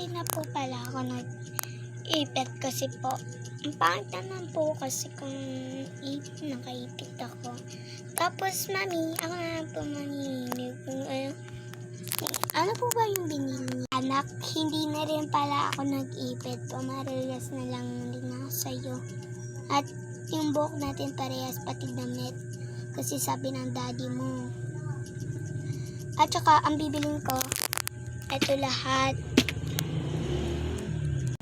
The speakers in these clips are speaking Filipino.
hindi na po pala ako nag-ipit kasi po. Ang pangit naman po kasi kung nakaipit ako. Tapos, mami, ako na po manginginig kung ano po ba yung binili niya? Anak, hindi na rin pala ako nag-ipit. Pamarilas na lang din ako sa'yo. At yung buhok natin parehas pati damit. Kasi sabi ng daddy mo. At saka, ang bibiling ko, ito lahat.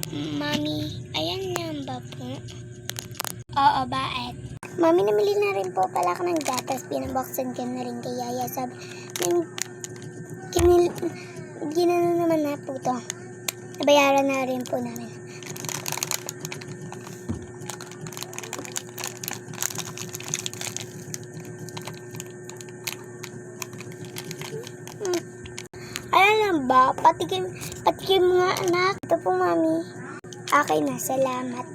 Mami, ayan yan ba po? Oo, bakit? Mami, namili na rin po pala ako ng gatas. Pinaboksan ko na rin kay Yaya. Sabi, ginano naman na po to. Nabayaran na rin po namin. Ayan lang ba? Patikim mga anak. Ito po, mami. Okay na, salamat.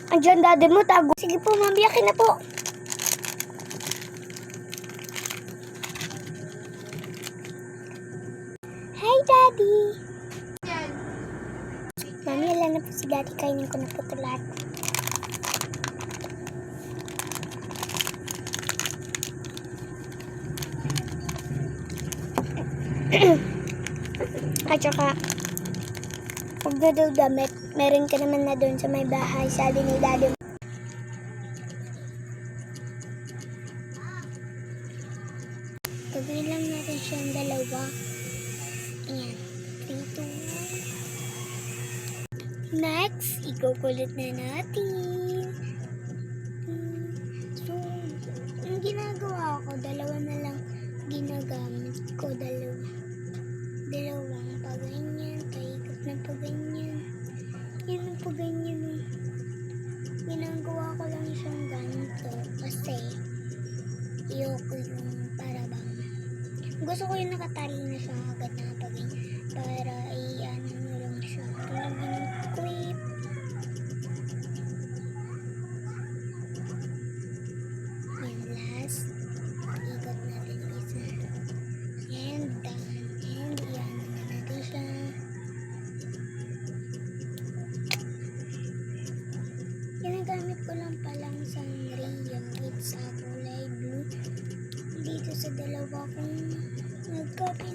Andiyan daddy mo, tago. Sige po, mami, akin na po. Hi, daddy. Mami, alam na po si daddy. Kainin ko na po ito lahat. At saka, huwag na daw damit. Meron ka naman na doon sa may bahay. Sabi ni daddy. Gagawin lang natin siyang dalawa. Ayan. 3, 2. Next, ikukulit na natin. So, ang ginagawa ko, dalawa na lang ginagamit ko. Dalawang paganyan, kaikot na paganyan. Yan ang paganyan. Ginagawa ko lang siyang ganito kasi ayoko yung para bang gusto ko yung nakatali na siya agad na paganyan para i-ano nyo lang siya. Talagyan ng clip. Yan last. Ikot natin isa. And done. And yan na natin siya. Ginagamit ko lang palang sangri yung it's kulay blue. Dito sa dalawa kong nagkapit.